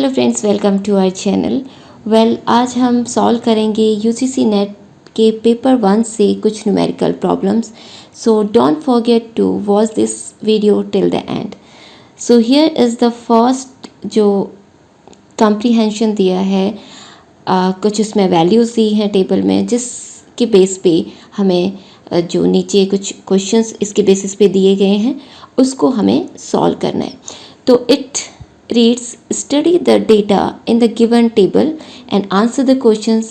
Hello friends, welcome to our channel. आज हम solve करेंगे यूजीसी नेट के पेपर 1 से कुछ numerical problems. So don't forget to watch this video till the end. So here is the first जो comprehension दिया है, कुछ इसमें वैल्यूज़ दी हैं टेबल में, जिसके बेस पे हमें जो नीचे कुछ क्वेश्चंस इसके बेसिस पे दिए गए हैं उसको हमें सॉल्व करना है। तो it reads, study the data in the given table and answer the questions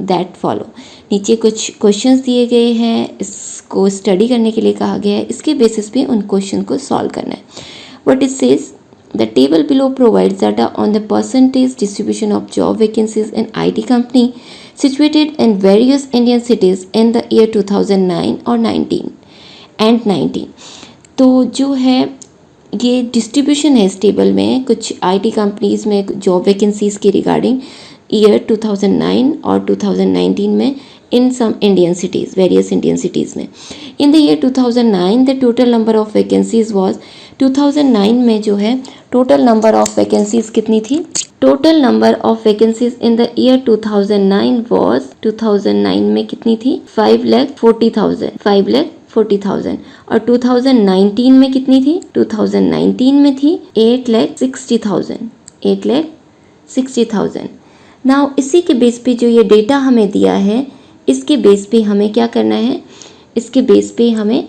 that follow। नीचे कुछ क्वेश्चंस दिए गए हैं, इसको स्टडी करने के लिए कहा गया है, इसके बेसिस पे उन क्वेश्चन को सॉल्व करना है। What it says, the table below provides data on the percentage distribution of job vacancies in IT company situated in various Indian cities in the year 2009 or 19। तो जो है ये डिस्ट्रीब्यूशन है इस टेबल में कुछ आईटी कंपनीज़ में job vacancies की रिगार्डिंग ईयर 2009 और 2019 में in some Indian cities, various Indian cities में। In the year 2009 the total number of vacancies was, 2009 में जो है टोटल नंबर ऑफ वैकेंसीज़ कितनी थी? Total number of vacancies in the year 2009 was, 2009 में कितनी थी? 5,40,000 और 2019 में कितनी थी? 2019 में थी 8,60,000। नाउ इसी के बेस पे जो ये डेटा हमें दिया है, इसके बेस पे हमें क्या करना है? इसके बेस पे हमें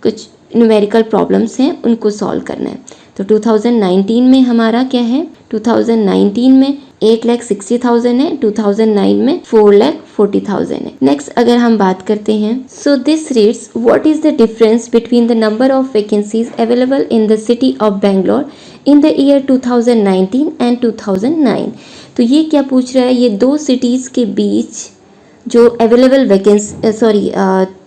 कुछ न्यूमेरिकल प्रॉब्लम्स हैं, उनको सॉल्व करना है। तो 2019 में हमारा क्या है? 2019 में 8,60,000 है, 2009 में 4,40,000 है। नेक्स्ट अगर हम बात करते हैं, so this reads, what is the difference between the number of vacancies available in the city of Bangalore in the year 2019 and 2009। तो ये क्या पूछ रहा है? ये दो सिटीज़ के बीच जो अवेलेबल वैकेंसी,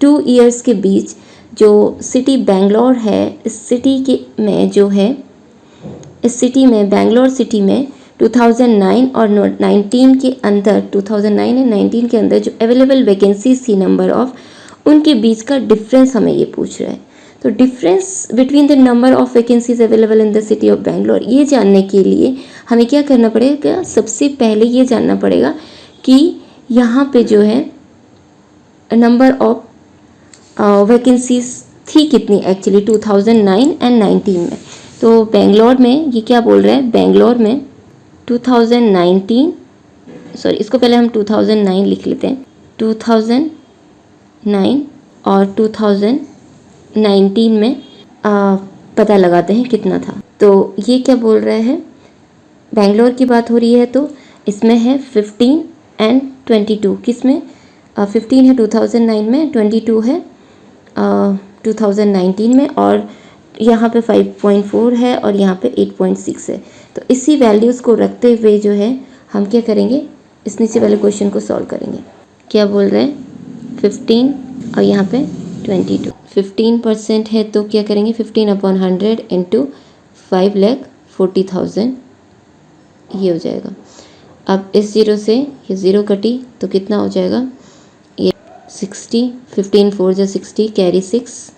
2 ईयर्स के बीच जो सिटी बेंगलोर है, इस सिटी के में जो है, इस सिटी में, बेंगलोर सिटी में 2009 और 19 के अंदर, 2009 एंड 19 के अंदर जो अवेलेबल वैकेंसीज थी नंबर ऑफ, उनके बीच का डिफरेंस हमें ये पूछ रहा है। तो difference between the number of vacancies available in the city of Bangalore, ये जानने के लिए हमें क्या करना पड़ेगा? सबसे पहले ये जानना पड़ेगा कि यहाँ पे जो है नंबर ऑफ वैकेंसीज थी कितनी एक्चुअली 2009 एंड 19 में। तो बेंगलोर में ये क्या बोल रहे हैं? बेंगलोर में 2019, इसको पहले हम 2009 लिख लेते हैं। 2009 और 2019 में पता लगाते हैं कितना था। तो ये क्या बोल रहे हैं? बेंगलोर की बात हो रही है, तो इसमें है 15 एंड 22। किस में? 15 है 2009 में, 22 है 2019 में, और यहाँ पे 5.4 है और यहाँ पे 8.6 है। तो इसी वैल्यूज़ को रखते हुए जो है हम क्या करेंगे? इस नीचे वाले क्वेश्चन को सॉल्व करेंगे। क्या बोल रहे हैं? 15 और यहाँ पे 22। 15% है तो क्या करेंगे? 15/100 इंटू 5,40,000 ये हो जाएगा। अब इस ज़ीरो से ये ज़ीरो कटी तो कितना हो जाएगा? ये 60, 15 4 जा 60, कैरी 6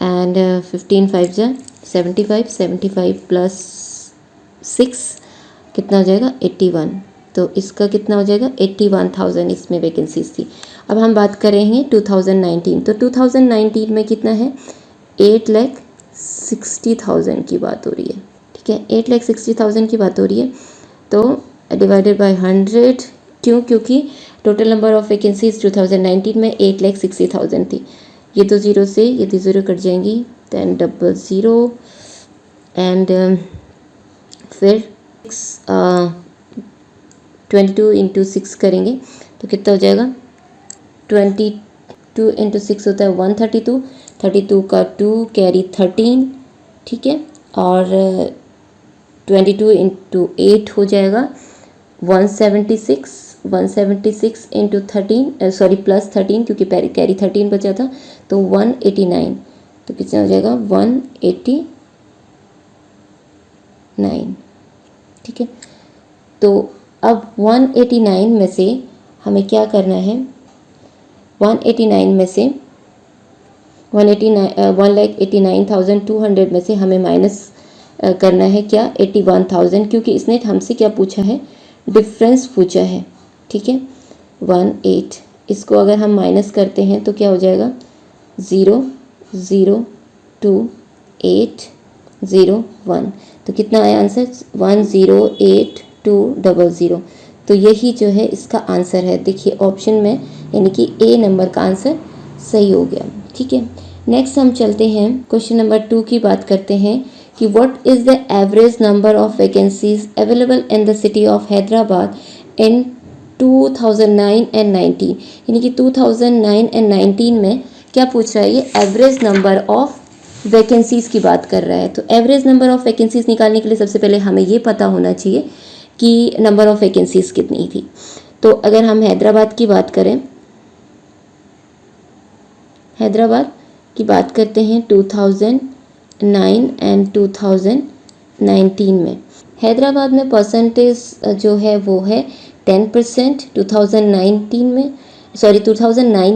एंड 15 5 जा 75, 75 प्लस 6 कितना हो जाएगा? 81। तो इसका कितना हो जाएगा? 81,000 इसमें वैकेंसीज थी। अब हम बात करेंगे 2019। तो 2019 में कितना है? 8,60,000 की बात हो रही है, ठीक है, 8,60,000 की बात हो रही है। तो डिवाइडेड बाय 100, क्यों? क्योंकि टोटल नंबर ऑफ वैकेंसीज 2019 में 8,60,000 थी। ये दो ज़ीरो से ये दो ज़ीरो कट जाएंगी, देन 00 एंड फिर 22 इंटू 6 करेंगे तो कितना हो जाएगा? 22 इंटू 6 होता है 132, 32 का 2 कैरी 13, ठीक है, और 22 इंटू 8 हो जाएगा 176 इंटू 13, प्लस 13 क्योंकि कैरी 13 बचा था, तो 189। तो कितना हो जाएगा? 189, ठीक है। तो अब 189 में से हमें क्या करना है? 189 में से 1,89,200 में से हमें माइनस करना है क्या 81,000, क्योंकि इसने हमसे क्या पूछा है, डिफरेंस पूछा है। ठीक है, 18, इसको अगर हम माइनस करते हैं तो क्या हो जाएगा 002,801। तो कितना आया आंसर 108,200। तो यही जो है इसका आंसर है। देखिए ऑप्शन में यानी कि ए नंबर का आंसर सही हो गया। ठीक है, नेक्स्ट हम चलते हैं क्वेश्चन नंबर 2 की बात करते हैं कि what is the average number of vacancies available in the city of Hyderabad in 2009 and 19। यानी कि 2009 एंड 19 में क्या पूछ रहा है, ये एवरेज नंबर ऑफ वैकेंसीज की बात कर रहा है। तो एवरेज नंबर ऑफ वैकेंसीज निकालने के लिए सबसे पहले हमें ये पता होना चाहिए कि नंबर ऑफ वैकेंसीज कितनी थी। तो अगर हम हैदराबाद की बात करें, हैदराबाद की बात करते हैं 2009 एंड 2019 में। हैदराबाद में परसेंटेज जो है वो है 10%, 2009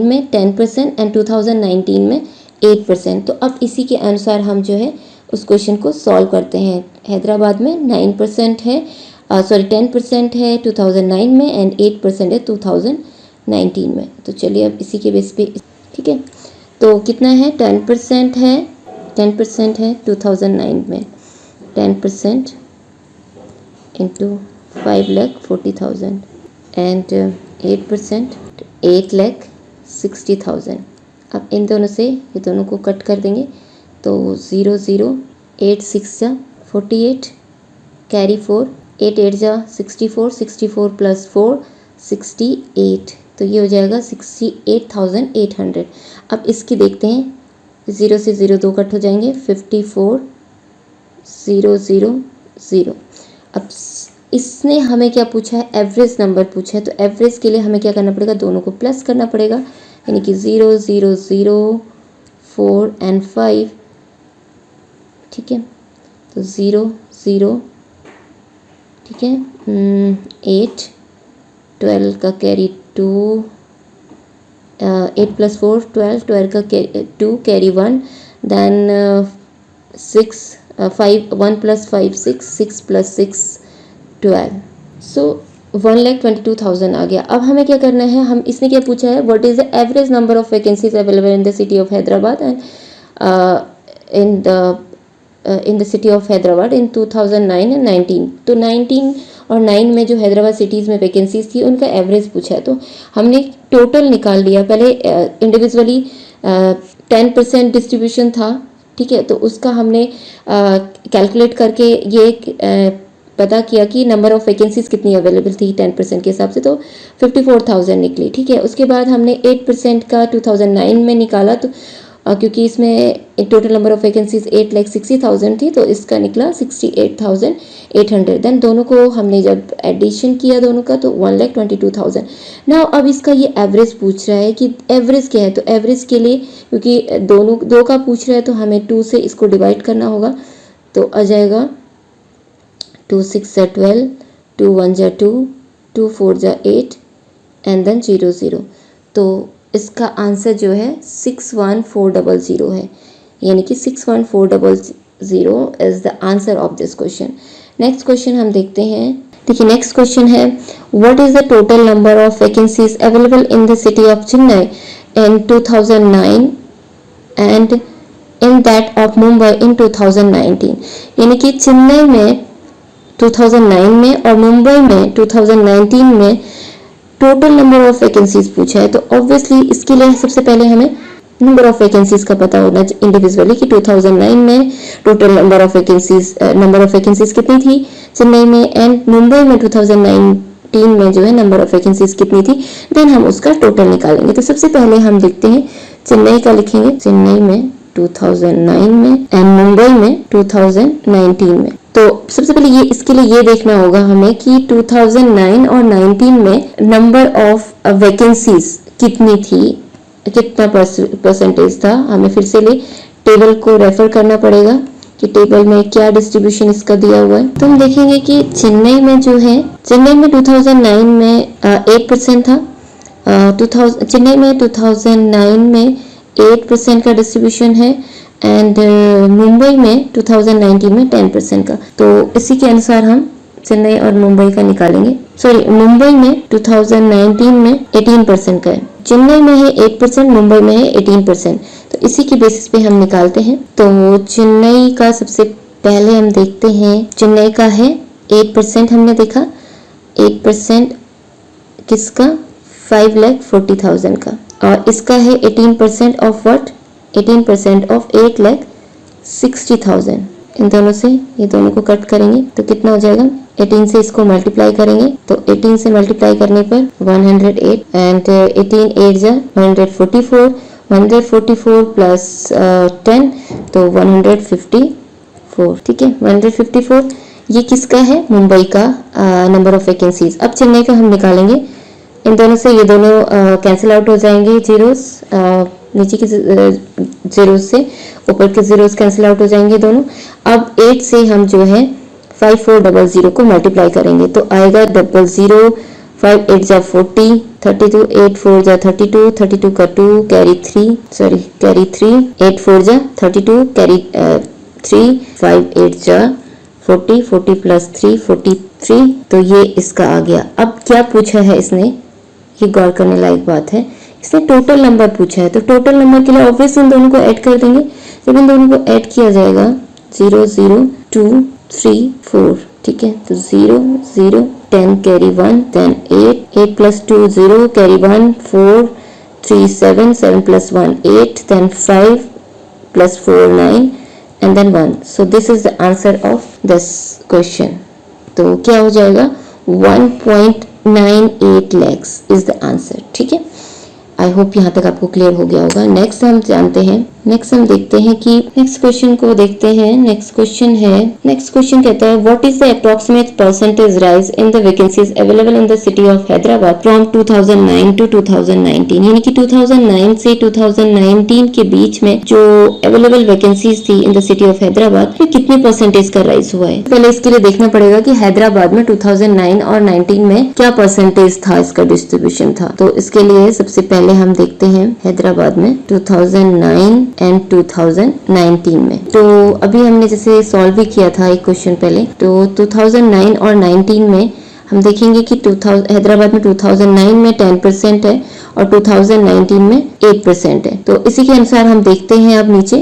में 10% एंड 2019 में 8%। तो अब इसी के अनुसार हम जो है उस क्वेश्चन को सॉल्व करते हैं। हैदराबाद में 9% है 10% है 2009 में एंड 8% है 2019 में। तो चलिए अब इसी के बेस पे, ठीक है, तो कितना है 10% है 2009 में, 10% इंटू 5,40,000 एंड 8% 8,60,000। अब इन दोनों से ये दोनों को कट कर देंगे तो 0 0 8 6 जा 48, कैरी 4, 8 8 जा 64, 64 प्लस 4 68। तो ये हो जाएगा 68,800। अब इसकी देखते हैं, 0 से 0 2 कट हो जाएंगे, 54 0 0 0। अब इसने हमें क्या पूछा है, एवरेज नंबर पूछा है। तो एवरेज के लिए हमें क्या करना पड़ेगा, दोनों को प्लस करना पड़ेगा, यानी कि 0 0 0 4 एंड 5। ठीक है, तो 0 0, ठीक है, 8 12 का कैरी 2, 8 प्लस 4 12, 12 का 2 कैरी 1, देन 6 5 1 प्लस 5 6, 6 प्लस 6 12। सो 1,22,000 आ गया। अब हमें क्या करना है, हम इसने क्या पूछा है, what is the average number of vacancies available in the city of Hyderabad and in the city of Hyderabad in 2009 and 19। तो 19 और 9 में जो हैदराबाद सिटीज़ में वैकेंसीज थी उनका एवरेज पूछा है। तो हमने टोटल निकाल लिया, पहले इंडिविजुअली 10% डिस्ट्रीब्यूशन था। ठीक है, तो उसका हमने कैलकुलेट करके ये पता किया कि नंबर ऑफ वैकेंसीज कितनी अवेलेबल थी 10% के हिसाब से, तो 54,000 निकली। ठीक है, उसके बाद हमने 8% का 2009 में निकाला, तो क्योंकि इसमें टोटल नंबर ऑफ वैकेंसीज 8,60,000 थी, तो इसका निकला 68,800। देन दोनों को हमने जब एडिशन किया दोनों का तो 1,22,000। नाउ अब इसका ये एवरेज पूछ रहा है कि एवरेज क्या है। तो एवरेज के लिए क्योंकि दो का पूछ रहा है तो हमें 2 से इसको डिवाइड करना होगा। तो आ जाएगा 2 6 जा 12, 2 1 जा 2, 2 4 जा 8 एंड देन 0 0। तो इसका आंसर जो है 61400 है, यानी कि 61400 is the answer of this question. Next question हम देखते हैं। देखिए नेक्स्ट क्वेश्चन है, what is the total number of vacancies available in the city of Chennai in 2009 and in that of Mumbai in 2019। यानी कि चेन्नई में 2009 में और मुंबई में 2019 में टोटल नंबर ऑफ वैकेंसीज पूछा है। तो ऑब्वियसली इसके लिए सबसे पहले हमें नंबर ऑफ वैकेंसीज का पता होना इंडिविजुअली कि 2009 में टोटल नंबर ऑफ वैकेंसीज कितनी थी चेन्नई में, एंड मुंबई में 2019 में जो है नंबर ऑफ वैकेंसीज कितनी थी। देन हम उसका टोटल निकालेंगे। तो सबसे पहले हम देखते हैं चेन्नई का, लिखेंगे चेन्नई में 2009 में एंड मुंबई में 2019 में। तो सबसे पहले ये इसके लिए ये देखना होगा हमें कि 2009 और 19 में नंबर ऑफ वैकेंसीज कितनी थी, कितना परसेंटेज था। हमें फिर से टेबल को रेफर करना पड़ेगा कि टेबल में क्या डिस्ट्रीब्यूशन इसका दिया हुआ है। तो हम देखेंगे कि चेन्नई में जो है, चेन्नई में 2009 में 8% था। चेन्नई में 2009 में 8% का डिस्ट्रीब्यूशन है एंड मुंबई में 2019 में 10% का। तो इसी के अनुसार हम चेन्नई और मुंबई का निकालेंगे। सॉरी, मुंबई में 2019 में 18% का है, चेन्नई में है 8%, मुंबई में है 18%। तो इसी के बेसिस पे हम निकालते हैं। तो चेन्नई का सबसे पहले हम देखते हैं, चेन्नई का है 8%, हमने देखा 8% किसका, 5,40,000 का, और इसका है 18% ऑफ व्हाट, 18% ऑफ 8,60,000। इन दोनों से ये दोनों को कट करेंगे तो कितना हो जाएगा, 18 से इसको मल्टीप्लाई करेंगे तो 18 से मल्टीप्लाई करने पर 108 एंड 18 8 जा 144, 144 प्लस 10 तो 154। ठीक है, 154 ये किसका है, मुंबई का नंबर ऑफ वैकेंसीज। अब चेन्नई का हम निकालेंगे। इन दोनों से ये दोनों कैंसिल आउट हो जाएंगे, जीरोस नीचे के जीरोस से ऊपर के जीरोस कैंसिल आउट हो जाएंगे दोनों। अब 8 से हम जो है 5400 को मल्टीप्लाई करेंगे तो आएगा 00, 5 8 जा 40, 32, 8 4 जा 32, 32 का 2 कैरी 3, सॉरी कैरी 3, 8 4 जा 32 कैरी 3, 5 8 जा 40, 40 प्लस 3 43। तो ये इसका आ गया। अब क्या पूछा है इसने, ये गौर करने लायक बात है, इसने टोटल नंबर पूछा है। तो टोटल नंबर के लिए ऑब्वियसली इन दोनों को ऐड कर देंगे। जब इन दोनों को ऐड किया जाएगा 0 0 2 3 4, ठीक है, तो 0 0 10 carry 1 then 8 8 plus 2 0 carry 1 4 3 7 7 plus 1 8 then 5 plus 4 9 and then 1. So this is the answer of this question. तो क्या हो जाएगा, 1.98 lakhs is the answer. ठीक है, आई होप यहाँ तक आपको क्लियर हो गया होगा। नेक्स्ट हम जानते हैं, नेक्स्ट हम देखते हैं कि नेक्स्ट क्वेश्चन को देखते हैं। नेक्स्ट क्वेश्चन कहता है what is the approximate percentage rise in the vacancies available in the city of Hyderabad from 2009 to 2019। यानी कि 2009 से 2019 के बीच में जो अवेलेबल वैकेंसीज थी इन द सिटी ऑफ हैदराबाद में कितने परसेंटेज का राइज हुआ है। पहले इसके लिए देखना पड़ेगा कि हैदराबाद में 2009 और 19 में क्या परसेंटेज था, इसका डिस्ट्रीब्यूशन था। तो इसके लिए सबसे पहले हम देखते हैं हैदराबाद में 2009 एंड 2019 में। तो अभी हमने जैसे सॉल्व भी किया था एक क्वेश्चन पहले, तो 2009 और 19 में हम देखेंगे कि हैदराबाद में 2009 में 10% है और 2019 में 8% है। तो इसी के अनुसार हम देखते हैं अब नीचे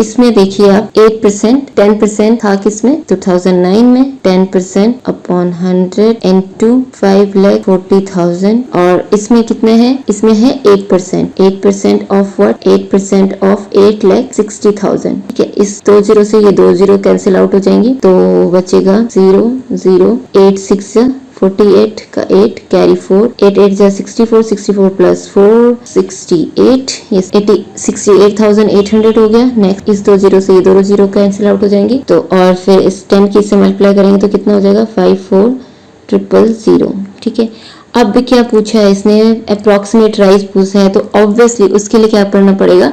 इसमें देखिए आप 8% 10% था किसमें, 2009 में 10% अपॉन 100 इनटू 5,40,000 और इसमें कितने हैं, इसमें है 8% ऑफ व्हाट, 8% ऑफ 8,60,000। ठीक है, इस 2 जीरो से ये 2 जीरो कैंसिल आउट हो जाएंगी तो बचेगा 0 0 8 6 48 का 8 कैरी 4 8 8 जा 64 64 प्लस 4 68, ये 68,800 हो गया। नेक्स्ट इस 2 जीरो से ये 2 जीरो कैंसिल आउट हो जाएंगे तो और फिर इस 10 की से मल्टीप्लाई करेंगे तो कितना हो जाएगा 54,000। ठीक है, अब क्या पूछा है इसने, अप्रोक्सीमेट राइज पूछा है तो ऑब्वियसली उसके लिए क्या करना पड़ेगा,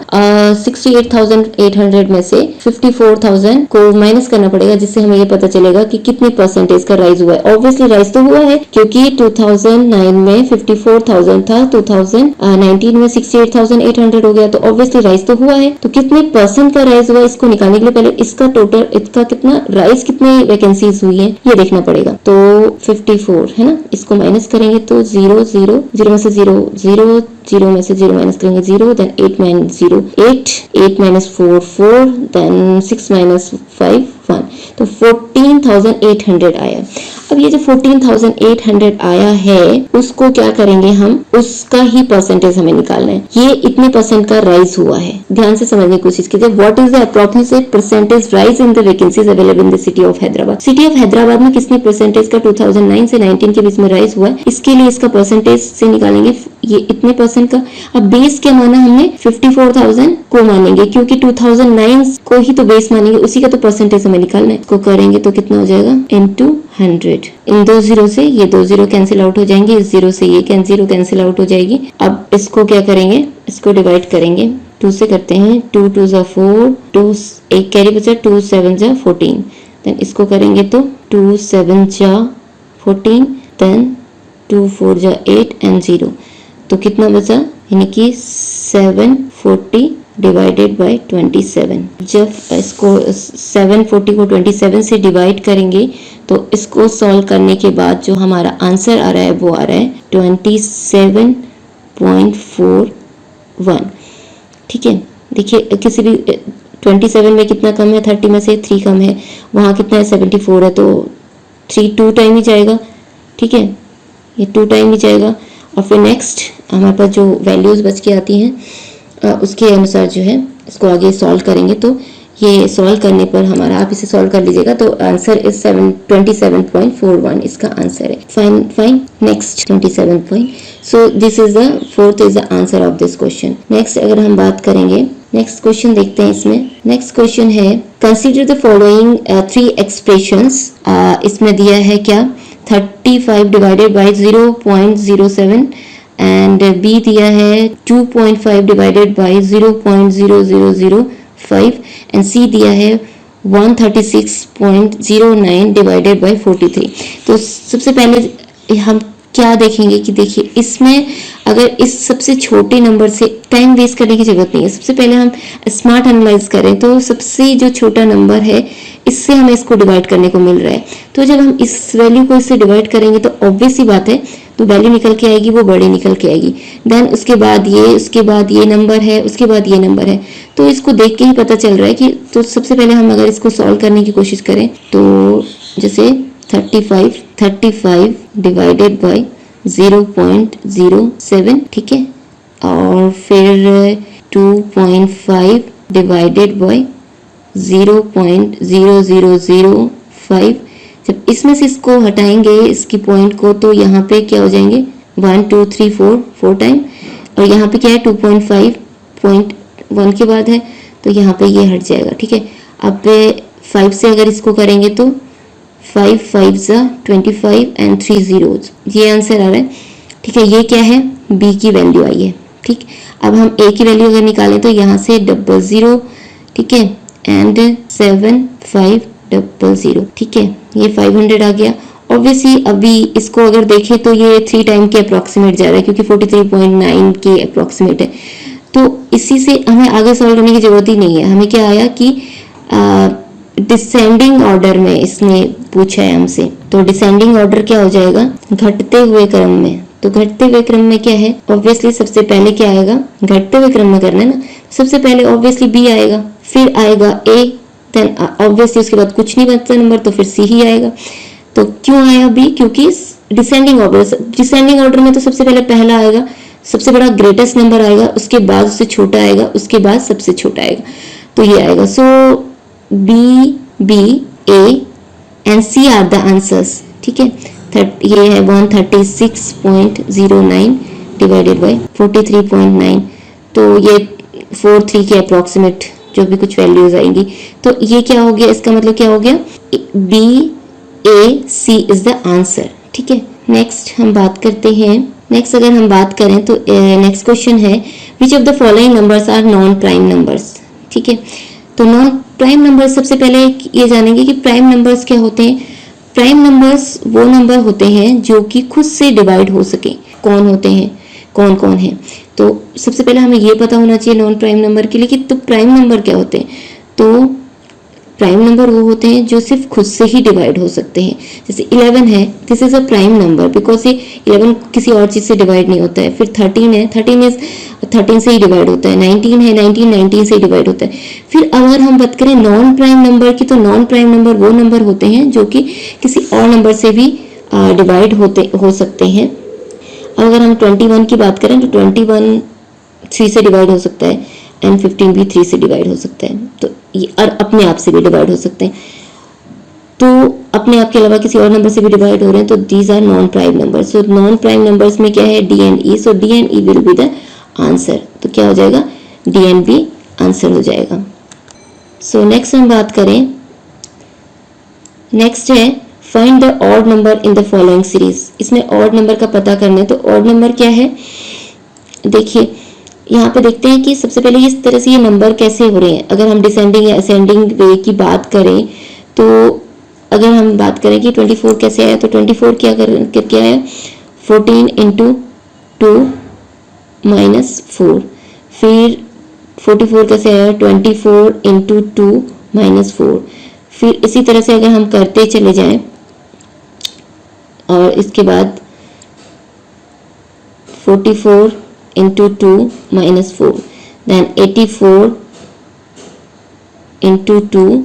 68,800 में से 54,000 को माइनस करना पड़ेगा, जिससे हमें ये पता चलेगा कि कितने परसेंटेज का राइज हुआ है। ऑब्वियसली राइज तो हुआ है क्योंकि 2009 में 54,000 था, 2019 में 68,800 हो गया, तो ऑब्वियसली राइज तो हुआ है। तो कितने परसेंट का राइज हुआ इसको निकालने के लिए पहले इसका टोटल, इसका कितना राइज, कितने वैकेंसीज हुई है ये देखना पड़ेगा। तो 54 है ना, इसको माइनस करेंगे तो 0 0 0 में से 0 0 0 में से 0 माइनस करेंगे 0 then 8 minus 0 8 8 minus 4 4 then 6 minus 5 1, तो 14,800 आया। अब ये जो 14,800 आया है उसको क्या करेंगे हम, उसका ही परसेंटेज हमें निकालना है। ये इतने परसेंट का राइज हुआ है, ध्यान से समझने की कोशिश कीजिए। What is the approximate percentage rise in the vacancies available in the city of Hyderabad. City of Hyderabad में कितने परसेंटेज का 2009 से 19 के बीच में राइज हुआ है, इसके लिए इसका परसेंटेज से निकालेंगे ये इतने परसेंट का। अब बेस क्या माना हमने, 54,000 को मानेंगे क्योंकि 2009 को ही तो बेस मानेंगे, उसी का तो परसेंटेज हमें निकालना है। इसको करेंगे तो कितना हो जाएगा इनटू 100। इन 2 जीरो से ये 2 जीरो कैंसिल आउट हो जाएंगे, इस 0 से ये जीरो कैंसिल आउट हो जाएगी। अब इसको क्या करेंगे, इसको डिवाइड करेंगे 2 से करते हैं, 2 2 जा 4 2 एक कैरी बचा 2 7 जा 14, देन इसको करेंगे तो 2 7 जा 14 देन 2 4 जा 8 एंड 0, तो कितना बचा, यानी कि 740 डिवाइडेड बाय 27। जब इसको 740 को 27 से डिवाइड करेंगे तो इसको सॉल्व करने के बाद जो हमारा आंसर आ रहा है वो आ रहा है 27.41। ठीक है, देखिए किसी भी 27 में कितना कम है, 30 में से 3 कम है, वहाँ कितना है 74 है, तो 3 2 टाइम ही जाएगा। ठीक है, ये 2 टाइम ही जाएगा। और फिर नेक्स्ट हमारे पास जो वैल्यूज़ बच के आती हैं उसके अनुसार जो है इसको आगे सॉल्व करेंगे। तो ये सॉल्व करने पर हमारा, आप इसे सॉल्व कर लीजिएगा, तो आंसर इज 27.41 इसका आंसर है। Fine next 27 point. So this is the fourth is the answer of this question. Next अगर हम बात करेंगे, नेक्स्ट क्वेश्चन देखते हैं। इसमें नेक्स्ट क्वेश्चन है कंसीडर द फॉलोइंग 3 एक्सप्रेशंस। इसमें दिया है क्या 35 डिवाइडेड बाय 0.07 एंड बी दिया है 2.5 डिवाइडेड बाय 0.0005 एंड सी दिया है 136.09 डिवाइडेड बाय 43। तो सबसे पहले हम क्या देखेंगे कि देखिए इसमें अगर इस सबसे छोटे नंबर से टाइम वेस्ट करने की जरूरत नहीं है। सबसे पहले हम स्मार्ट एनालाइज करें तो सबसे जो छोटा नंबर है इससे हमें इसको डिवाइड करने को मिल रहा है। तो जब हम इस वैल्यू को इससे डिवाइड करेंगे तो ऑब्वियस सी बात है तो वैल्यू निकल के आएगी, वो बड़ी निकल के आएगी। देन उसके बाद ये नंबर है, उसके बाद ये नंबर है। तो इसको देख के ही पता चल रहा है कि तो सबसे पहले हम अगर इसको सॉल्व करने की कोशिश करें तो जैसे 35 डिवाइडेड बाय 0.07, ठीक है, और फिर 2.5 डिवाइडेड बाय 0.0005। जब इसमें से इसको हटाएंगे इसकी पॉइंट को तो यहाँ पे क्या हो जाएंगे 1 2 3 4 टाइम, और यहाँ पे क्या है 2.5.1 के बाद है तो यहाँ पे ये हट जाएगा। ठीक है, अब 5 से अगर इसको करेंगे तो 5 5 25 एंड 3 zeros, ये आंसर आ रहा है। ठीक है, ये क्या है b की वैल्यू आई है। ठीक, अब हम a की वैल्यू अगर निकालें तो यहाँ से 00, ठीक है, एंड 7500, ठीक है, ये 500 आ गया। ऑब्वियसली अभी इसको अगर देखें तो ये 3 टाइम के अप्रोक्सीमेट जा रहा है क्योंकि 43.9 के अप्रोक्सीमेट है। तो इसी से हमें आगे सॉल्व करने की जरूरत ही नहीं है। हमें क्या आया कि डिसेंडिंग ऑर्डर में इसने पूछा है हमसे, तो डिसेंडिंग ऑर्डर क्या हो जाएगा घटते हुए क्रम में। तो घटते हुए क्रम में क्या है, ऑब्वियसली सबसे पहले क्या आएगा, घटते हुए क्रम में करना है ना, सबसे पहले ऑब्वियसली बी आएगा, फिर आएगा ए, देन ऑब्वियसली उसके बाद कुछ नहीं बचता नंबर तो फिर सी ही आएगा। तो क्यों आया बी, क्योंकि डिसेंडिंग ऑर्डर में तो सबसे पहले पहला आएगा, सबसे बड़ा ग्रेटेस्ट नंबर आएगा, उसके बाद उससे छोटा आएगा, उसके बाद सबसे छोटा आएगा, तो ये आएगा। So B, A and C are the answers. ठीक है, ये है 136.09 डिवाइडेड बाय 43.9, तो ये 43 के अप्रोक्सीमेट जो भी कुछ वैल्यूज आएंगी। तो ये क्या हो गया, इसका मतलब क्या हो गया, B A C is the answer. ठीक है, नेक्स्ट हम बात करते हैं। नेक्स्ट अगर हम बात करें तो नेक्स्ट क्वेश्चन है which of the following numbers are non prime numbers. ठीक है, तो नॉन प्राइम नंबर्स सबसे पहले ये जानेंगे कि प्राइम नंबर्स क्या होते हैं। प्राइम नंबर्स वो नंबर होते हैं जो कि खुद से डिवाइड हो सके। कौन होते हैं, कौन कौन है, तो सबसे पहले हमें ये पता होना चाहिए नॉन प्राइम नंबर के लिए कि तो प्राइम नंबर क्या होते हैं। तो प्राइम नंबर वो होते हैं जो सिर्फ खुद से ही डिवाइड हो सकते हैं। जैसे 11 है, this is a prime number because ये 11 किसी और चीज से डिवाइड नहीं होता है। फिर 13 है, 13 से ही डिवाइड होता है। 19 है, 19 से ही डिवाइड होता है। फिर अगर हम बात करें नॉन प्राइम नंबर की, तो नॉन प्राइम नंबर वो नंबर होते हैं जो कि किसी और नंबर से भी डिवाइड हो सकते हैं। अगर हम 21 की बात करें तो 21 3 से डिवाइड हो सकता है एंड 15 भी 3 से डिवाइड हो सकता है। तो ये और अपने आप से भी डिवाइड हो सकते हैं। तो अपने आप के अलावा किसी और नंबर से भी डिवाइड हो रहे हैं, तो these are non prime numbers. So non prime numbers में क्या है, D and E. So D and E will be the answer. तो क्या हो जाएगा, डी एंड बी आंसर हो जाएगा। सो नेक्स्ट हम बात करें, नेक्स्ट है find the odd number in the following series. इसमें ऑड नंबर का पता करना है। तो ऑड नंबर क्या है, देखिए यहाँ पे देखते हैं कि सबसे पहले इस तरह से ये नंबर कैसे हो रहे हैं। अगर हम डिसेंडिंग या असेंडिंग वे की बात करें तो अगर हम बात करें कि 24 कैसे आया, तो 24 क्या आया 14 × 2 - 4, फिर 44 कैसे आया, 24 इंटू 2 माइनस 4। फिर इसी तरह से अगर हम करते चले जाएं और इसके बाद 44 into 2 minus 4, then 84 into 2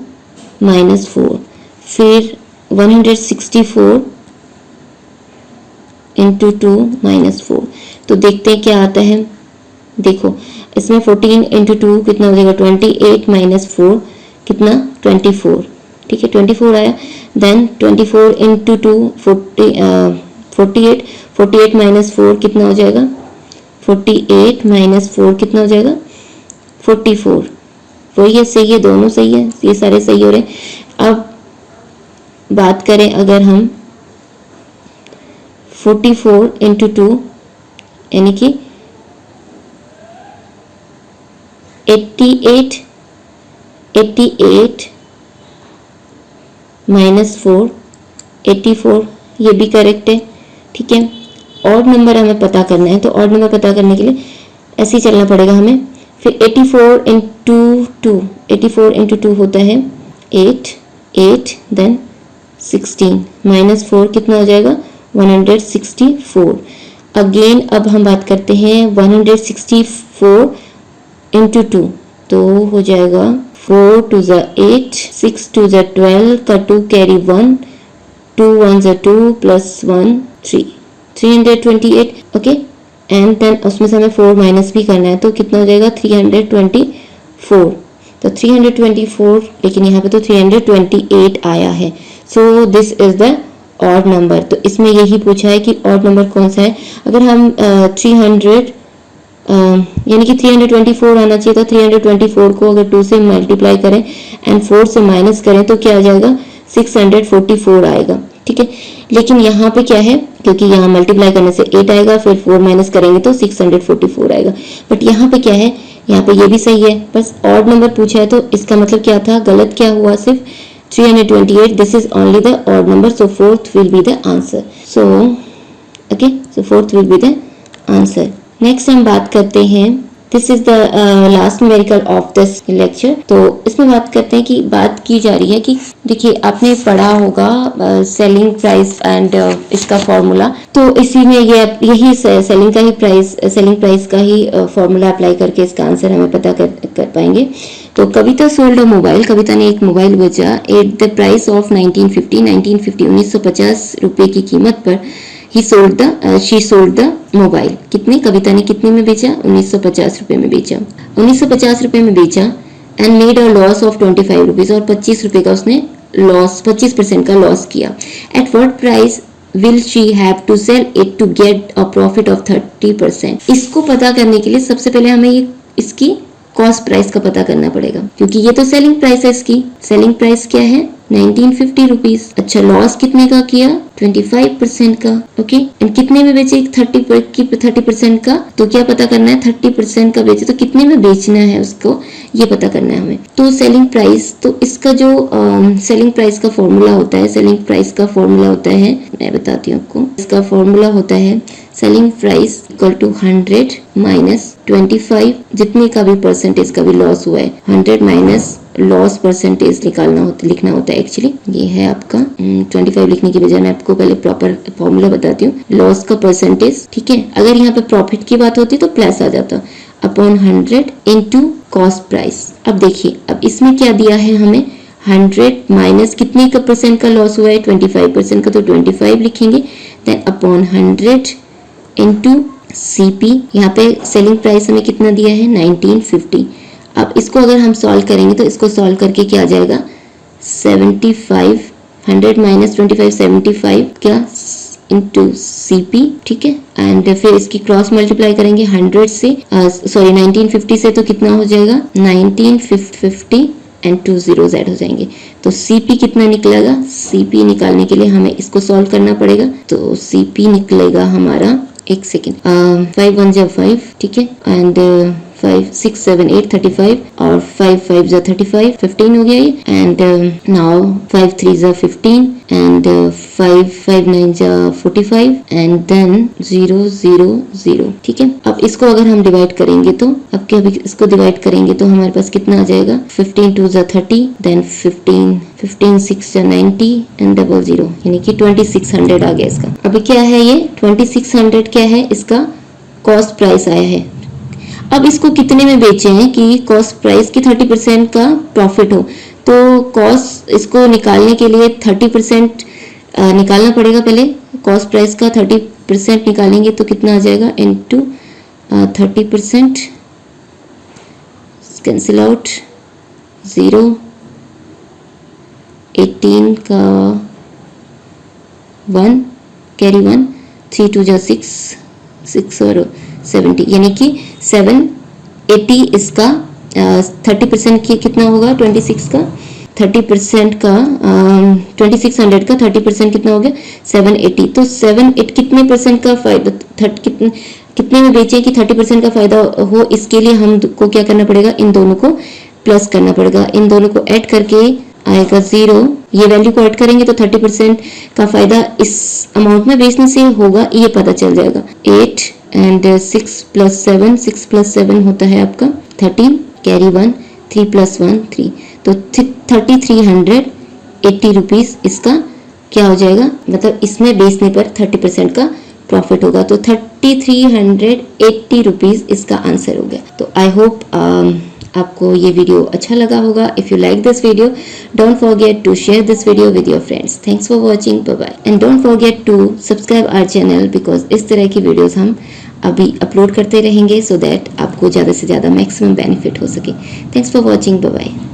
minus 4, फिर 164 इंटू 2 माइनस 4। तो देखते हैं क्या आता है। देखो इसमें 14 इंटू 2 कितना हो जाएगा, 28 माइनस 4 कितना, 24। ठीक है, 24 आया। देन 24 इंटू 2 48, 48 माइनस 4 कितना हो जाएगा, 48 माइनस 4 कितना हो जाएगा, 44। वही है, सही है, दोनों सही है, ये सारे सही हो रहे हैं। अब बात करें अगर हम 44 इंटू 2 यानी कि 88 माइनस 4 84, ये भी करेक्ट है। ठीक है, ऑड नंबर हमें पता करना है, तो ऑड नंबर पता करने के लिए ऐसे ही चलना पड़ेगा हमें। फिर 84 इंटू 2, 84 इंटू 2 होता है 8, 8 देन 16 माइनस 4 कितना हो जाएगा, 164। अगेन अब हम बात करते हैं 164 इंटू 2, तो हो जाएगा 4 2 ज़ा 8, 6 2 ज़ा 12 का 2 कैरी 1, 2 1 ज़ा 2 प्लस 1 3, 328। ओके, एंड देन उसमें से हमें 4 माइनस भी करना है, तो कितना हो जाएगा 324। तो 324, लेकिन यहाँ पे तो 328 आया है। So this is the odd number. तो इसमें यही पूछा है कि ऑड नंबर कौन सा है। अगर हम 300 यानी कि 324 आना चाहिए था, 324 को अगर 2 से मल्टीप्लाई करें एंड 4 से माइनस करें तो क्या आ जाएगा, 644 आएगा। ठीक है, लेकिन यहाँ पे क्या है, क्योंकि यहाँ मल्टीप्लाई करने से 8 आएगा, फिर 4 माइनस करेंगे तो 644 आएगा। बट यहाँ पे क्या है, यहाँ पे ये भी सही है, बस ऑड नंबर पूछा है, तो इसका मतलब क्या था, गलत क्या हुआ, सिर्फ 328, this is only the odd number, so fourth will be the answer. So okay, so fourth will be the answer. Next हम बात करते हैं, this is the last numerical of this lecture. तो इसमें बात करते हैं कि बात की जा रही है कि देखिए आपने पढ़ा होगा सेलिंग प्राइस एंड इसका फॉर्मूला, तो इसी में यही सेलिंग का ही प्राइस, सेलिंग प्राइस का ही फॉर्मूला अप्लाई करके इसका आंसर हमें पता कर पाएंगे। तो कविता सोल्ड अ मोबाइल, कविता ने एक मोबाइल बेचा एट द प्राइस ऑफ 1950 रुपए की कीमत पर। शी सोल्ड द मोबाइल, कितने, कविता ने कितने में बेचा, 1950 रुपए में बेचा, 1950 रुपए में बेचा and made a loss of 25 rupees, और 25 रुपए का उसने लॉस, 25% का लॉस किया। At what price will she have to sell it to get a profit of 30%। इसको पता करने के लिए सबसे पहले हमें ये इसकी कॉस्ट प्राइस का पता करना पड़ेगा, क्योंकि ये तो सेलिंग प्राइस है, इसकी सेलिंग प्राइस क्या है, 1950 रुपीज। अच्छा, लॉस कितने का किया, 25% का। ओके, एंड कितने में बेचे, 30% का। तो क्या पता करना है, 30% का बेचे तो कितने में बेचना है उसको, ये पता करना है हमें। तो सेलिंग प्राइस, तो इसका जो सेलिंग प्राइस का फॉर्मूला होता है, सेलिंग प्राइस का फॉर्मूला होता है, मैं बताती हूँ आपको, इसका फॉर्मूला होता है selling price equal to 100 minus 25, जितने का भी परसेंटेज का भी लॉस हुआ है, 100 माइनस लॉस परसेंटेज लिखना होता है एक्चुअली। ये है आपका 25 लिखने की बजाय मैं आपको पहले प्रॉपर फॉर्मूला बताती हूँ, लॉस का परसेंटेज। ठीक है, अगर यहाँ पे प्रॉफिट की बात होती तो प्लस आ जाता, अपॉन 100 इनटू कॉस्ट प्राइस। अब देखिए, अब इसमें क्या दिया है हमें, 100 माइनस कितने का परसेंट का लॉस हुआ है, 25% का, तो 25 लिखेंगे, देन अपॉन 100 इनटू सीपी। यहाँ पे सेलिंग प्राइस हमें कितना दिया है, 1950। अब इसको अगर हम सॉल्व करेंगे तो इसको सॉल्व करके क्या आ जाएगा, 75, 100 माइनस 25, 75 क्या इंटू सीपी। ठीक है, एंड फिर इसकी क्रॉस मल्टीप्लाई करेंगे 100 से, सॉरी 1950 से, तो कितना हो जाएगा 1950 एंड 2 0 Z हो जाएंगे। तो सीपी कितना निकलेगा, सीपी निकालने के लिए हमें इसको सॉल्व करना पड़ेगा। तो सीपी निकलेगा हमारा, एक सेकेंड, 5 1 जा 5, ठीक है, एंड 5 6 7 8 35, और 5 5 जा 35, 15 हो गया ये, एंड नाउ 5 3 जा 15, एंड 5 5 9 जा 45, एंड देन 0 0 0। ठीक है, अब अब इसको अगर हम डिवाइड करेंगे तो अब क्या, इसको डिवाइड करेंगे तो हमारे पास कितना आ जाएगा, 15 2 30, देन 15 6 90 एंड 00, यानी कि 2600 आ गया इसका। अभी क्या है ये 2600 क्या है, इसका कॉस्ट प्राइस आया है। अब इसको कितने में बेचे हैं कि कॉस्ट प्राइस की 30% का प्रॉफिट हो, तो कॉस्ट इसको निकालने के लिए 30% निकालना पड़ेगा। पहले कॉस्ट प्राइस का 30% निकालेंगे तो कितना आ जाएगा, इनटू 30%, कैंसिल आउट, 0, 18 का 1 कैरी 1, 3 2 6 6 और 70, यानी कि 780 इसका 30% की कितना होगा, 26 का 30% का 2600 का 30% कितना हो गया, 780। तो 780 कितने परसेंट का फायदा, कितने में बेचें कि 30% का फायदा हो, इसके लिए हमको क्या करना पड़ेगा, इन दोनों को प्लस करना पड़ेगा। इन दोनों को ऐड करके आएगा 0, ये वैल्यू को ऐड करेंगे तो 30% का फायदा इस अमाउंट में बेचने से होगा, ये पता चल जाएगा। 8 एंड 6 + 7, 6 + 7 होता है आपका 13, कैरी 1, 3 + 1 3, तो 3380 रुपीज इसका क्या हो जाएगा, मतलब इसमें बेचने पर 30% का प्रॉफिट होगा। तो 3380 रुपीज इसका आंसर हो गया। तो आई होप आपको ये वीडियो अच्छा लगा होगा। If you like this video, don't forget to share this video with your friends. Thanks for watching, bye bye, and don't forget to subscribe our channel, because इस तरह की वीडियोस हम अभी अपलोड करते रहेंगे, सो दैट आपको ज़्यादा से ज़्यादा मैक्सिमम बेनिफिट हो सके। Thanks for watching, bye bye.